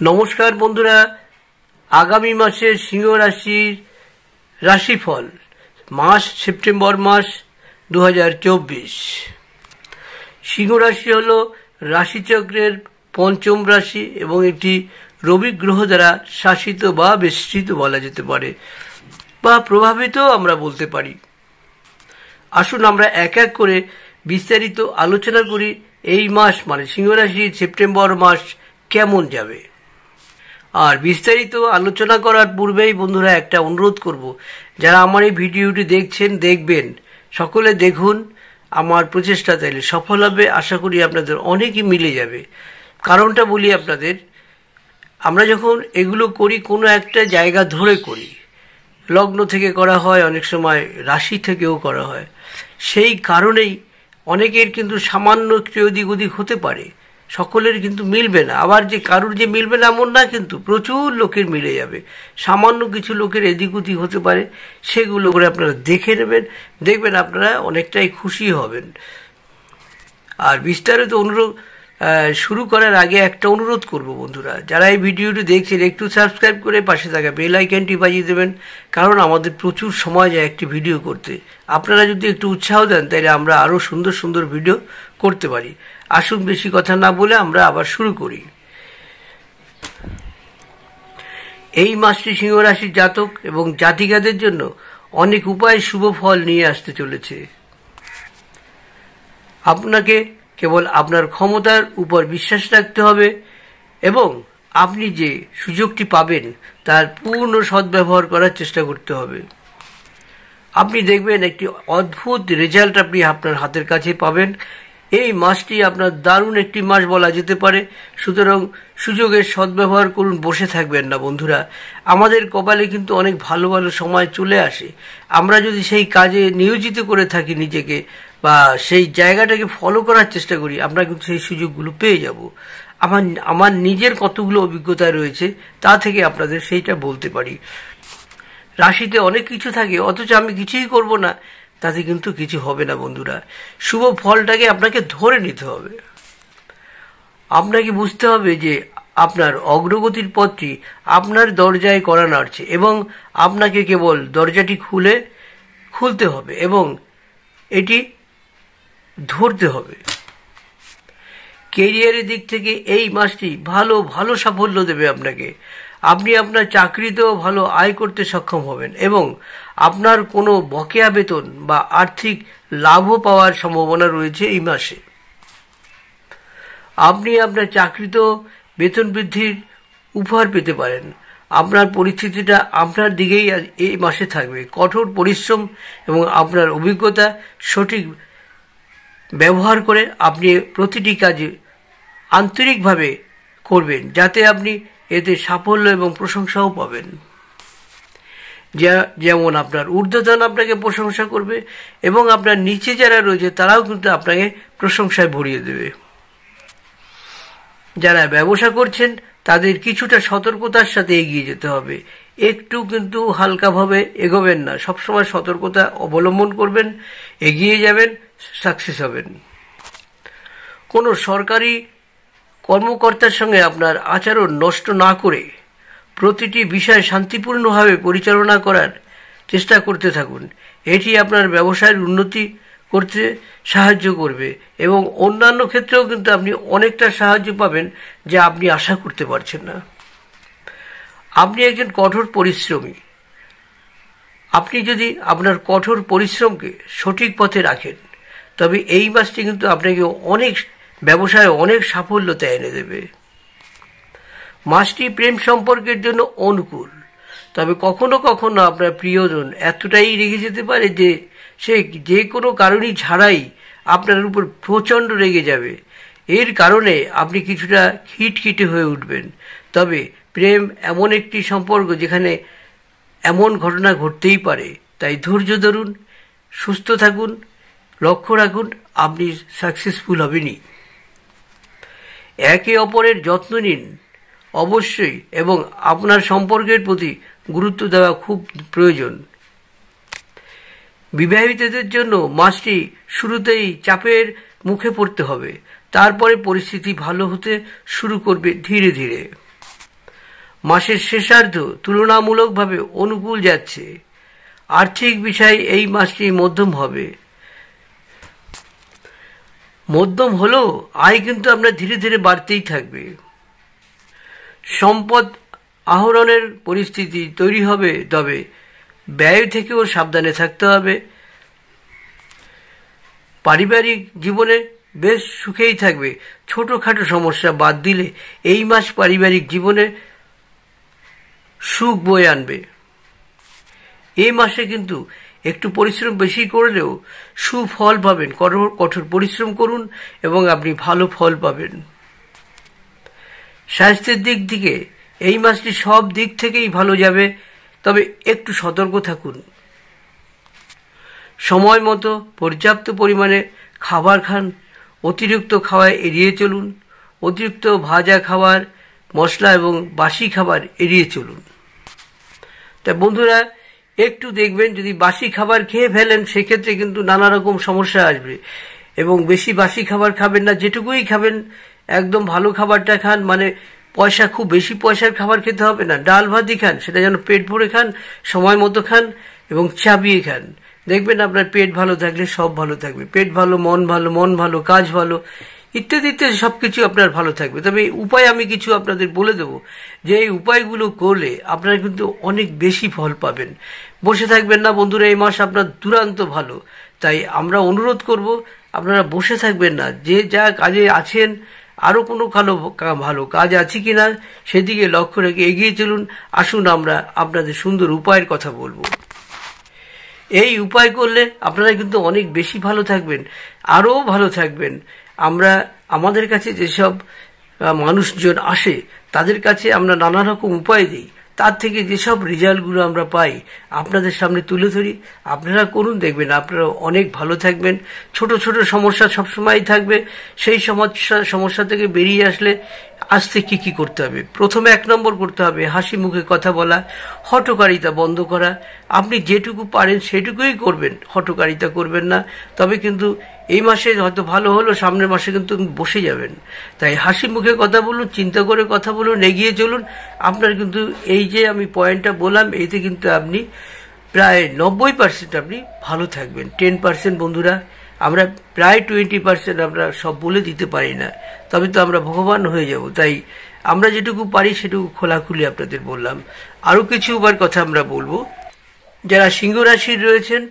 নমস্কার বন্ধুরা, আগামী মাসের সিংহ রাশির রাশিফল মাস সেপ্টেম্বর মাস 2024। সিংহ রাশি হল রাশিচক্রের পঞ্চম রাশি এবং একটি রবি গ্রহ দ্বারা শাসিত বা বেষ্টিত বলা যেতে পারে বা প্রভাবিত আমরা বলতে পারি। আসুন আমরা এক এক করে বিস্তারিত আলোচনা করি এই মাস মানে সিংহ রাশির সেপ্টেম্বর মাস কেমন যাবে। আর বিস্তারিত আলোচনা করার পূর্বেই বন্ধুরা একটা অনুরোধ করব, যারা আমার এই ভিডিওটি দেখবেন সকলে দেখুন। আমার প্রচেষ্টা তাইলে সফল হবে, আশা করি আপনাদের অনেকই মিলে যাবে। কারণটা বলি আপনাদের, আমরা যখন এগুলো করি কোনো একটা জায়গা ধরে করি, লগ্ন থেকে করা হয়, অনেক সময় রাশি থেকেও করা হয়। সেই কারণেই অনেকের কিন্তু সামান্য একটু এদিক ওদিক হতে পারে, সকলের কিন্তু মিলবে না। আবার যে কারুর যে মিলবে না এমন না, কিন্তু প্রচুর লোকের মিলে যাবে। সামান্য কিছু লোকের এদিক ওদিক হতে পারে, সেগুলো করে আপনারা দেখে নেবেন, দেখবেন আপনারা অনেকটাই খুশি হবেন। আর বিস্তারিত অনুরোধ শুরু করার আগে একটা অনুরোধ করব বন্ধুরা, যারা এই ভিডিওটি দেখছেন একটু সাবস্ক্রাইব করে পাশে থাকা বেল আইকনটি বাজিয়ে দেবেন, কারণ আমাদের প্রচুর সময় যায় একটি ভিডিও করতে। আপনারা যদি একটু উৎসাহ দেন তাহলে আমরা আরও সুন্দর সুন্দর ভিডিও করতে পারি। আসুন বেশি কথা না বলে আমরা আবার শুরু করি। এই মাসটি সিংহ রাশির জাতক এবং জাতিকাদের জন্য অনেক উপায় শুভ ফল নিয়ে আসতে চলেছে। আপনাকে কেবল আপনার ক্ষমতার উপর বিশ্বাস রাখতে হবে এবং আপনি যে সুযোগটি পাবেন তার পূর্ণ সদ্ব্যবহার করার চেষ্টা করতে হবে। আপনি দেখবেন একটি অদ্ভুত রেজাল্ট আপনি আপনার হাতের কাছে পাবেন। এই মাসটি আপনার দারুণ একটি মাস বলা যেতে পারে। সুতরাং সুযোগের সদ্ব্যবহার করুন, বসে থাকবেন না বন্ধুরা। আমাদের কপালে কিন্তু অনেক ভালো ভালো সময় চলে আসে। আমরা যদি সেই কাজে নিয়োজিত করে থাকি নিজেকে বা সেই জায়গাটাকে ফলো করার চেষ্টা করি, আমরা কিন্তু সেই সুযোগগুলো পেয়ে যাব। আমার নিজের কতগুলো অভিজ্ঞতা রয়েছে, তা থেকে আপনাদের সেইটা বলতে পারি। রাশিতে অনেক কিছু থাকে, অথচ আমি কিছুই করব না, তাতে কিন্তু কিছু হবে না বন্ধুরা। শুভ ফলটাকে আপনাকে ধরে নিতে হবে। আপনাকে বুঝতে হবে যে আপনার অগ্রগতির পথটি আপনার দরজায় কড়া নাড়ছে এবং আপনাকে কেবল দরজাটি খুলতে হবে এবং এটি ধরতে হবে। কেরিয়ারের দিক থেকে এই মাসটি ভালো সাফল্য দেবে আপনাকে। আপনি আপনার চাকরিতেও ভালো আয় করতে সক্ষম হবেন এবং আপনার কোনো বকেয়া বেতন বা আর্থিক লাভও পাওয়ার সম্ভাবনা রয়েছে এই মাসে। আপনি আপনার চাকরিতেও বেতন বৃদ্ধির উপহার পেতে পারেন। আপনার পরিস্থিতিটা আপনার দিকেই এই মাসে থাকবে। কঠোর পরিশ্রম এবং আপনার অভিজ্ঞতা সঠিক ব্যবহার করে আপনি প্রতিটি কাজে আন্তরিকভাবে করবেন, যাতে আপনি এতে সাফল্য এবং প্রশংসাও পাবেন। যেমন আপনার ঊর্ধ্বতন আপনাকে প্রশংসা করবে এবং আপনার নিচে যারা রয়েছে তারাও কিন্তু আপনাকে প্রশংসায় ভরিয়ে দেবে। যারা ব্যবসা করছেন তাদের কিছুটা সতর্কতার সাথে এগিয়ে যেতে হবে। একটু কিন্তু হালকাভাবে এগোবেন না, সবসময় সতর্কতা অবলম্বন করবেন, এগিয়ে যাবেন, সাকসেস হবেন। কোনো সরকারি কর্মকর্তার সঙ্গে আপনার আচরণ নষ্ট না করে প্রতিটি বিষয় শান্তিপূর্ণভাবে পরিচালনা করার চেষ্টা করতে থাকুন। এটি আপনার ব্যবসায়ের উন্নতি করতে সাহায্য করবে এবং অন্যান্য ক্ষেত্রেও কিন্তু আপনি অনেকটা সাহায্য পাবেন যা আপনি আশা করতে পারছেন না। আপনি একজন কঠোর পরিশ্রমী। আপনি যদি আপনার কঠোর পরিশ্রমকে সঠিক পথে রাখেন, তবে এই মাসটি কিন্তু আপনাকে ব্যবসায় অনেক সাফল্যতা এনে দেবে। মাসটি প্রেম সম্পর্কের জন্য অনুকূল, তবে কখনো কখনো আপনার প্রিয়জন এতটাই রেগে যেতে পারে যে সে যে কোনো কারণই ছাড়াই আপনার উপর প্রচণ্ড রেগে যাবে। এর কারণে আপনি কিছুটা খিটখিটে হয়ে উঠবেন। তবে প্রেম এমন একটি সম্পর্ক যেখানে এমন ঘটনা ঘটতেই পারে, তাই ধৈর্য ধরুন, সুস্থ থাকুন, লক্ষ্য রাখুন, আপনি সাকসেসফুল হবেনই। একে অপরের যত্ন নিন অবশ্যই এবং আপনার সম্পর্কের প্রতি গুরুত্ব দেওয়া খুব প্রয়োজন। বিবাহিতদের জন্য মাসটি শুরুতেই চাপের মুখে পড়তে হবে, তারপরে পরিস্থিতি ভালো হতে শুরু করবে ধীরে ধীরে। মাসের শেষার্ধ তুলনামূলকভাবে অনুকূল যাচ্ছে। আর্থিক বিষয়ে এই মাসটি মধ্যম হবে। মধ্যম হলেও আয় কিন্তু আপনার ধীরে ধীরে বাড়তেই থাকবে। সম্পদ আহরণের পরিস্থিতি তৈরি হবে, তবে ব্যয় থেকেও সাবধানে থাকতে হবে। পারিবারিক জীবনে বেশ সুখেই থাকবে। ছোটখাটো সমস্যা বাদ দিলে এই মাস পারিবারিক জীবনে সুখ বয়ে আনবে। এই মাসে কিন্তু একটু পরিশ্রম বেশি করলেও সুফল পাবেন। কঠোর পরিশ্রম করুন এবং আপনি ভালো ফল পাবেন। স্বাস্থ্যের দিক থেকে এই মাসটি সব দিক থেকেই ভালো যাবে, তবে একটু সতর্ক থাকুন। সময় মতো পর্যাপ্ত পরিমাণে খাবার খান। অতিরিক্ত খাওয়া এড়িয়ে চলুন। অতিরিক্ত ভাজা খাবার, মশলা এবং বাসি খাবার এড়িয়ে চলুন। তা বন্ধুরা, একটু দেখবেন যদি বাসি খাবার খেয়ে ফেলেন সেক্ষেত্রে কিন্তু নানা রকম সমস্যা আসবে। এবং বেশি বাসি খাবার খাবেন না, যেটুকুই খাবেন একদম ভালো খাবারটা খান। মানে খুব বেশি পয়সার খাবার খেতে হবে না। ডাল ভাতই খান, সেটা যেন পেট ভরে খান, সময় মতো খান এবং চাবিয়ে খান। দেখবেন আপনার পেট ভালো থাকলে সব ভালো থাকবে। পেট ভালো, মন ভালো, কাজ ভালো, ইত্যাদি ইত্যাদি সবকিছু আপনার ভালো থাকবে। তবে এই উপায় আমি কিছু আপনাদের বলে দেব, যে এই উপায়গুলো করলে আপনারা কিন্তু অনেক বেশি ফল পাবেন। বসে থাকবেন না বন্ধুরা, এই মাস আপনার দুরান্ত ভালো। তাই আমরা অনুরোধ করব, আপনারা বসে থাকবেন না। যে যা কাজে আছেন, আরও কোনো ভালো কাজ আছে কিনা সেদিকে লক্ষ্য রেখে এগিয়ে চলুন। আসুন আমরা আপনাদের সুন্দর উপায়ের কথা বলবো। এই উপায় করলে আপনারা কিন্তু অনেক বেশি ভালো থাকবেন, আরও ভালো থাকবেন। আমাদের কাছে যেসব মানুষজন আসে তাদের কাছে আমরা নানা রকম উপায় দিই, তার থেকে যেসব রেজাল্টগুলো আমরা পাই আপনাদের সামনে তুলে ধরি। আপনারা করুন, দেখবেন আপনারা অনেক ভালো থাকবেন। ছোট ছোট সমস্যা সবসময় থাকবে। সেই সমস্যা থেকে বেরিয়ে আসতে কি করতে হবে? প্রথমে 1 নম্বর করতে হবে হাসি মুখে কথা বলা, হঠকারিতা বন্ধ করা। আপনি যেটুকু পারেন সেটুকুই করবেন, হঠকারিতা করবেন না। তবে কিন্তু এই মাসে হয়তো ভালো হলো, সামনের মাসে কিন্তু বসে যাবেন। তাই হাসি মুখে কথা বলুন, চিন্তা করে কথা বলুন, এগিয়ে চলুন। আপনার কিন্তু এই যে আমি পয়েন্টটা বললাম, এতে কিন্তু আপনি প্রায় 90% আপনি ভালো থাকবেন। 10% বন্ধুরা, আমরা প্রায় 20% আমরা সব বলে দিতে পারি না, তবে তো আমরা ভগবান হয়ে যাব। তাই আমরা যেটুকু পারি সেটুকু খোলাখুলি আপনাদের বললাম। আরও কিছু কথা আমরা বলবো। যারা সিংহ রাশির রয়েছেন,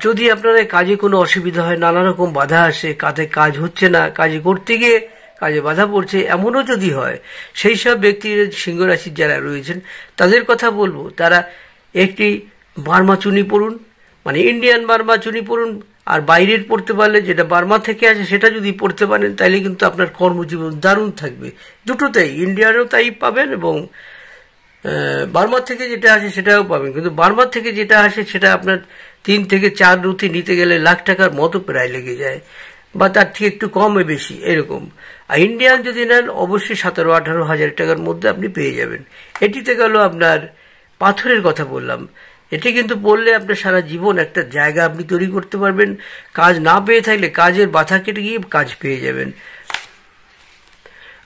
যদি আপনাদের কাজে কোনো অসুবিধা হয়, নানা রকম বাধা আসে, কাজ হচ্ছে না, কাজে করতে গিয়ে কাজে বাধা পড়ছে, এমনও যদি হয়, সেই সব ব্যক্তির সিংহ রাশির যারা রয়েছেন তাদের কথা বলবো, তারা একটি বার্মা চুনি পরুন, মানে ইন্ডিয়ান বার্মা চুনি পরুন। আর বাইরের পড়তে পারলে, যেটা বার্মা থেকে আসে সেটা যদি পড়তে পারেন, তাহলে কিন্তু আপনার কর্মজীবন দারুণ থাকবে। দুটোতেই, ইন্ডিয়ানও তাই পাবেন এবং বার্মার থেকে যেটা আসে সেটাও পাবেন। কিন্তু বার্মার থেকে যেটা আসে সেটা আপনার 3 থেকে 4 রুতি নিতে গেলে লাখ টাকার মতো প্রায় লেগে যায়, বা তার থেকে একটু কমে বেশি এরকম। আর ইন্ডিয়ান যদি নেন অবশ্যই 17-18 হাজার টাকার মধ্যে আপনি পেয়ে যাবেন। এটিতে গেল আপনার পাথরের কথা বললাম। এটি কিন্তু পড়লে আপনার সারা জীবন একটা জায়গা আপনি তৈরি করতে পারবেন। কাজ না পেয়ে থাকলে কাজের বাধা কেটে গিয়ে কাজ পেয়ে যাবেন।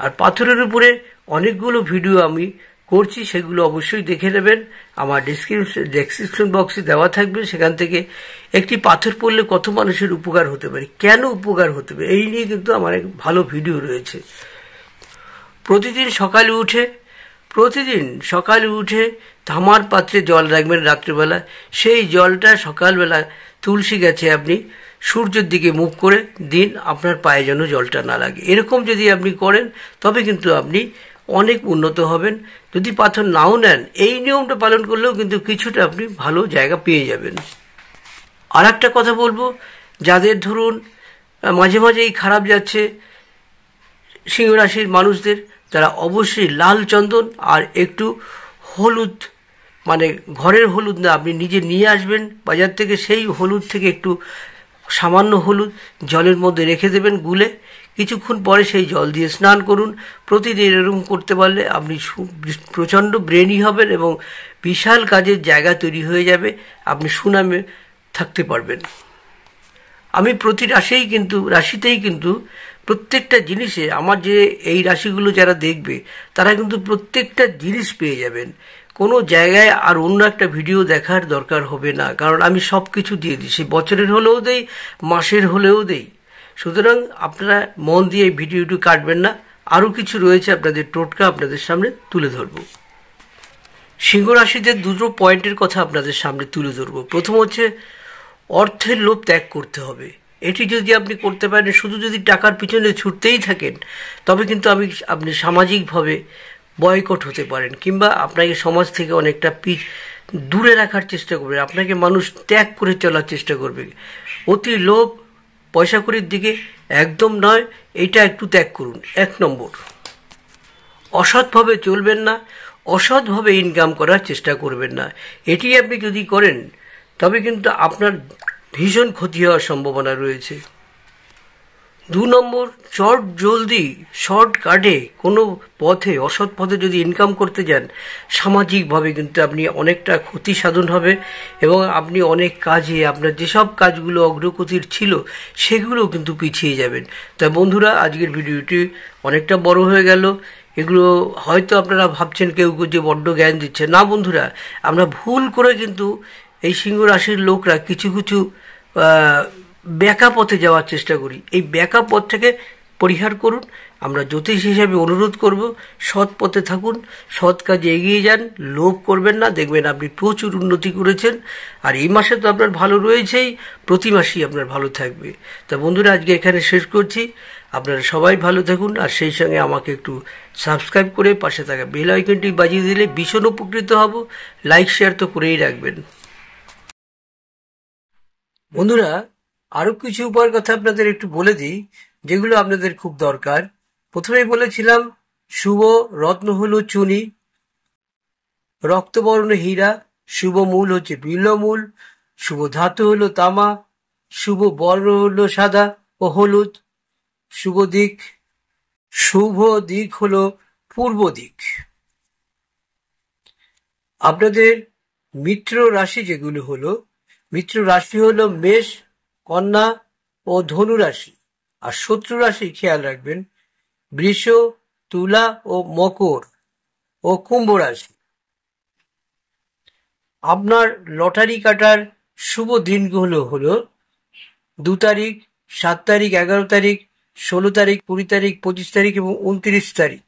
আর পাথরের উপরে অনেকগুলো ভিডিও আমি করছি, সেগুলো অবশ্যই দেখে নেবেন। আমার ডেসক্রিপশন বক্সে দেওয়া থাকবে, সেখান থেকে একটি পাথর পড়লে কত মানুষের উপকার হতে পারে, কেন উপকার হতে পারে, এই নিয়ে কিন্তু আমার এক ভালো ভিডিও রয়েছে। প্রতিদিন সকালে উঠে তামার পাত্রে জল রাখবেন রাত্রিবেলা। সেই জলটা সকালবেলা তুলসী গাছে আপনি সূর্যের দিকে মুখ করে দিন, আপনার পায়ে যেন জলটা না লাগে। এরকম যদি আপনি করেন তবে কিন্তু আপনি অনেক উন্নত হবেন। যদি পাথর নাও নেন, এই নিয়মটা পালন করলেও কিন্তু কিছুটা আপনি ভালো জায়গা পেয়ে যাবেন। আর একটা কথা বলবো, যাদের ধরুন মাঝে মাঝেই খারাপ যাচ্ছে সিংহ রাশির মানুষদের, তারা অবশ্যই লাল চন্দন আর একটু হলুদ, মানে ঘরের হলুদ না, আপনি নিজে নিয়ে আসবেন বাজার থেকে। সেই হলুদ থেকে একটু সামান্য হলুদ জলের মধ্যে রেখে দেবেন গুলে। কিছুক্ষণ পরে সেই জল দিয়ে স্নান করুন। প্রতিদিন এরকম করতে পারলে আপনি প্রচণ্ড ব্রেনি হবেন এবং বিশাল কাজের জায়গা তৈরি হয়ে যাবে। আপনি সুনামে থাকতে পারবেন। আমি প্রতি রাশিতেই কিন্তু প্রত্যেকটা জিনিসে আমার যে এই রাশিগুলো যারা দেখবে তারা কিন্তু প্রত্যেকটা জিনিস পেয়ে যাবেন। কোনো জায়গায় আর অন্য একটা ভিডিও দেখার দরকার হবে না, কারণ আমি সব কিছু দিয়ে দিই, সে বছরের হলেও দেই, মাসের হলেও দেই। সুতরাং আপনারা মন দিয়ে এই ভিডিওটি কাটবেন না, আরও কিছু রয়েছে আপনাদের টোটকা আপনাদের সামনে তুলে ধরব। সিংহ রাশিতে দুটো পয়েন্টের কথা আপনাদের সামনে তুলে ধরব। প্রথম হচ্ছে অর্থের লোভ ত্যাগ করতে হবে। এটি যদি আপনি করতে পারেন, শুধু যদি টাকার পিছনে ছুটতেই থাকেন, তবে কিন্তু আপনি সামাজিকভাবে বয়কট হতে পারেন, কিংবা আপনাকে সমাজ থেকে অনেকটা দূরে রাখার চেষ্টা করবে, আপনাকে মানুষ ত্যাগ করে চলার চেষ্টা করবে। অতি লোভ পয়সা কড়ির দিকে একদম নয়, এটা একটু ত্যাগ করুন। 1 নম্বর, অসৎভাবে চলবেন না, অসৎভাবে ইনকাম করার চেষ্টা করবেন না। এটি আপনি যদি করেন তবে কিন্তু আপনার ভীষণ ক্ষতি হওয়ার সম্ভাবনা রয়েছে। 2 নম্বর, শর্টকাটে কোনো পথে, অসৎ পথে যদি ইনকাম করতে যান, সামাজিকভাবে কিন্তু আপনি অনেকটা ক্ষতি সাধন হবে এবং আপনি অনেক কাজে, আপনার যেসব কাজগুলো অগ্রগতির ছিল সেগুলো কিন্তু পিছিয়ে যাবেন। তাই বন্ধুরা, আজকের ভিডিওটি অনেকটা বড় হয়ে গেল। এগুলো হয়তো আপনারা ভাবছেন কেউ যে বড্ড জ্ঞান দিচ্ছে। না বন্ধুরা, আমরা ভুল করে কিন্তু এই সিংহ রাশির লোকরা কিছু ব্যাকা পথে যাওয়ার চেষ্টা করি। এই ব্যাকা পথটাকে পরিহার করুন। আমরা জ্যোতিষ হিসাবে অনুরোধ করব, সৎ পথে থাকুন, সৎ কাজে এগিয়ে যান, লোভ করবেন না, দেখবেন আপনি প্রচুর উন্নতি করেছেন। আর এই মাসে তো আপনার ভালো রয়েছেই, প্রতি মাসেই আপনার ভালো থাকবে। তা বন্ধুরা, আজকে এখানে শেষ করছি। আপনারা সবাই ভালো থাকুন, আর সেই সঙ্গে আমাকে একটু সাবস্ক্রাইব করে পাশে থাকা বেল আইকনটি বাজিয়ে দিলে ভীষণ উপকৃত হব। লাইক শেয়ার তো করেই রাখবেন। বন্ধুরা, আরো কিছু উপায়ের কথা আপনাদের একটু বলে দিই, যেগুলো আপনাদের খুব দরকার। প্রথমেই বলেছিলাম শুভ রত্ন হলো চুনি, রক্তবর্ণ হীরা, শুভ মূল হচ্ছে বিল্বমূল, শুভ ধাতু হলো তামা, শুভ বর্ণ হলো সাদা ও হলুদ, শুভ দিক হলো পূর্ব দিক। আপনাদের মিত্র রাশি যেগুলো হলো, মিত্র রাশি হলো মেষ, কন্যা ও ধনু রাশি। আর শত্রু রাশি খেয়াল রাখবেন বৃষ, তুলা ও মকর ও কুম্ভ রাশি। আপনার লটারি কাটার শুভ দিনগুলো হলো 2 তারিখ, 7 তারিখ, 11 তারিখ, 16 তারিখ, 20 তারিখ, 25 তারিখ এবং 29 তারিখ।